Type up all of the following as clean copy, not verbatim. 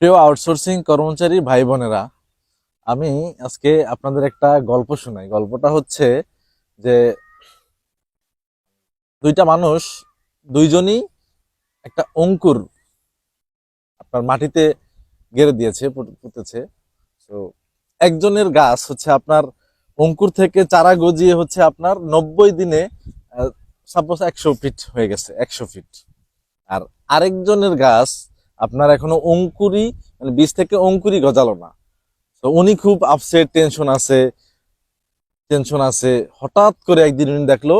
প্রিয় আউটসোর্সিং কর্মচারী ভাই বোনেরা, আমি আজকে আপনাদের একটা গল্প শোনাই। গল্পটা হচ্ছে যে দুইটা মানুষ, দুইজনই একটা অঙ্কুর আপনার মাটিতে গেড়ে দিয়েছে, পুঁতেছে। তো একজনের গাছ হচ্ছে আপনার অঙ্কুর থেকে চারা গজিয়ে হচ্ছে আপনার 90 দিনে সাপোজ 100 ফিট হয়ে গেছে, 100 ফিট। আর আরেকজনের গাছ আপনার এখনো অঙ্কুরই, মানে বীজ থেকে অঙ্কুরই গজালো না। তো উনি খুব আপসেট, টেনশন আছে। হঠাৎ করে একদিন উনি দেখলো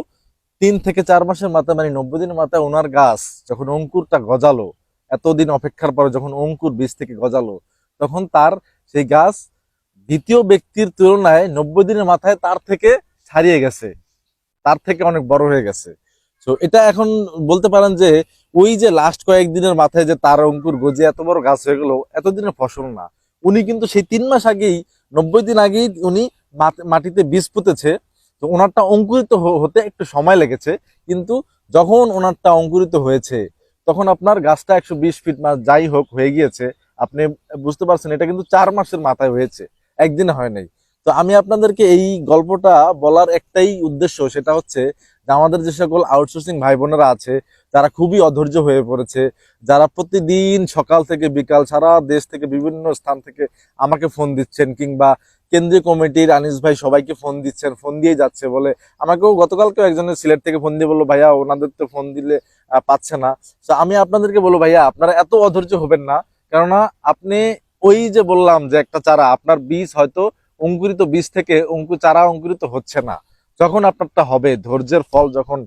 3 থেকে 4 মাসের মাথায়, মানে 90 দিনের মাথায় ওনার গাছ যখন অঙ্কুরটা গজালো, এতদিন অপেক্ষার পরে যখন অঙ্কুর বীজ থেকে গজালো, তখন তার সেই গাছ দ্বিতীয় ব্যক্তির তুলনায় 90 দিনের মাথায় তার থেকে ছাড়িয়ে গেছে, তার থেকে অনেক বড় হয়ে গেছে। তো এটা এখন বলতে পারেন যে ওই যে লাস্ট কয়েকদিনের মাথায় যে তার অঙ্কুর গজে এত বড় গাছ হয়ে গেল, এতদিনের ফসল না। উনি কিন্তু সেই 3 মাস আগেই, 90 দিন আগেই উনি মাটিতে বীজ পুঁতেছে। তো ওনারটা অঙ্কুরিত হতে একটু সময় লেগেছে, কিন্তু যখন ওনারটা অঙ্কুরিত হয়েছে তখন আপনার গাছটা 120 ফিট যাই হোক হয়ে গিয়েছে। আপনি বুঝতে পারছেন, এটা কিন্তু 4 মাসের মাথায় হয়েছে, একদিনে হয় নাই। তো আমি আপনাদেরকে এই গল্পটা বলার একটাই উদ্দেশ্য, সেটা হচ্ছে যে আমাদের যে সকল আউটসোর্সিং ভাই বোনেরা আছে, যারা খুবই অধৈর্য হয়ে পড়েছে, যারা প্রতিদিন সকাল থেকে বিকাল সারা দেশ থেকে বিভিন্ন স্থান থেকে আমাকে ফোন দিচ্ছেন, কিংবা কেন্দ্রীয় কমিটির আনিস ভাই সবাইকে ফোন দিচ্ছেন, ফোন দিয়ে যাচ্ছে বলে। আমাকেও গতকালকেও একজনের সিলেট থেকে ফোন দিয়ে বললো, ভাইয়া ওনাদের তো ফোন দিলে পাচ্ছে না। তো আমি আপনাদেরকে বলবো, ভাইয়া আপনারা এত অধৈর্য হবেন না। কেননা আপনি ওই যে বললাম যে একটা চারা, আপনার বীজ হয়তো অঙ্কুরিত বীজ থেকে চারা অঙ্কুরিত হচ্ছে না। যখন আপনারটা হবে, ধৈর্যের ফল যখন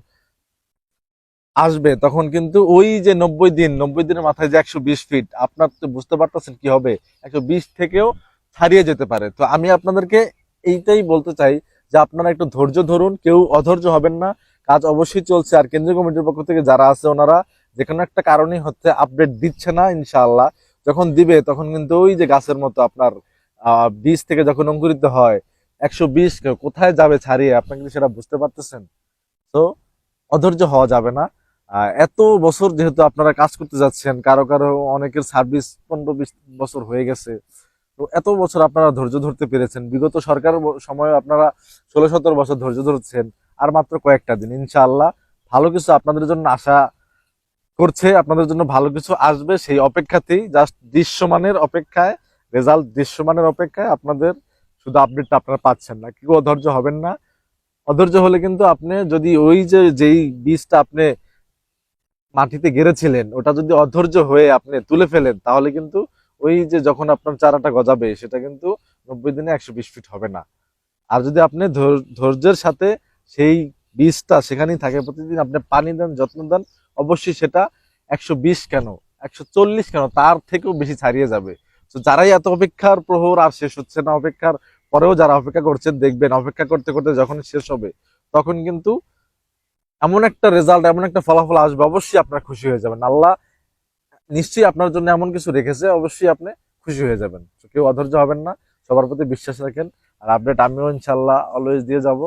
আসবে, তখন কিন্তু ওই যে 90 দিনের মাথায় যে 120 ফিট, আপনার তো বুঝতে পারতেছেন কি হবে, 120 থেকেও ছাড়িয়ে যেতে পারে। তো আমি আপনাদেরকে এইটাই বলতে চাই যে আপনারা একটু ধৈর্য ধরুন, কেউ অধৈর্য হবেন না। কাজ অবশ্যই চলছে। আর কেন্দ্রীয় কমিটির পক্ষ থেকে যারা আছে, ওনারা যে কোনো একটা কারণেই হচ্ছে আপডেট দিচ্ছে না। ইনশাআল্লাহ যখন দিবে তখন কিন্তু ওই যে গাছের মতো আপনার বীজ থেকে যখন অঙ্কুরিত হয়, 120 কোথায় যাবে ছাড়িয়ে, আপনাকে কিন্তু সেটা বুঝতে পারতেছেন। তো অধৈর্য হওয়া যাবে না। এত বছর যেহেতু আপনারা কাজ করতে যাচ্ছেন, কারো কারো অনেকের সার্ভিস 15-20 বছর হয়ে গেছে। তো এত বছর আপনারা ধৈর্য ধরতে পেরেছেন, বিগত সরকার সময় আপনারা 16-17 বছর ধৈর্য ধরছেন। আর মাত্র কয়েকটা দিন, ইনশাআল্লাহ ভালো কিছু আপনাদের জন্য আশা করছে, আপনাদের জন্য ভালো কিছু আসবে। সেই অপেক্ষাতেই, জাস্ট দৃশ্যমানের অপেক্ষায়, রেজাল্ট দৃশ্যমানের অপেক্ষায় আপনাদের, শুধু আপডেটটা আপনারা পাচ্ছেন না। কেউ অধৈর্য হবেন না। অধৈর্য হলে কিন্তু আপনি যদি ওই যে যেই বীজটা আপনি মাটিতে গেড়েছিলেন, ওটা যদি অধৈর্য হয়ে আপনি তুলে ফেলেন, তাহলে কিন্তু ওই যে যখন আপনার চারাটা গজাবে, সেটা কিন্তু 90 দিনে 120 ফিট হবে না। আর যদি আপনি ধৈর্যের সাথে সেই বীজটা সেখানেই থাকে, প্রতিদিন আপনি পানি দেন, যত্ন দেন, অবশ্যই সেটা 120 কেন, 140 কেন, তার থেকেও বেশি ছাড়িয়ে যাবে। তো যারাই এত অপেক্ষার প্রহর আর শেষ হচ্ছে না, অপেক্ষার পরেও যারা অপেক্ষা করছেন, দেখবেন অপেক্ষা করতে করতে যখন শেষ হবে, তখন কিন্তু এমন একটা রেজাল্ট, এমন একটা ফলাফল আসবে, অবশ্যই আপনার খুশি হয়ে যাবেন। আল্লাহ নিশ্চয়ই আপনার জন্য এমন কিছু রেখেছে, অবশ্যই আপনি খুশি হয়ে যাবেন। তো কেউ অধৈর্য হবেন না, সবার প্রতি বিশ্বাস রাখেন। আর আপডেট আমিও ইনশাল্লাহ অলওয়েজ দিয়ে যাব।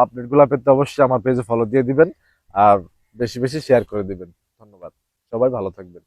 আপডেট গুলা পেতে অবশ্যই আমার পেজে ফলো দিয়ে দিবেন, আর বেশি বেশি শেয়ার করে দিবেন। ধন্যবাদ। সবাই ভালো থাকবেন।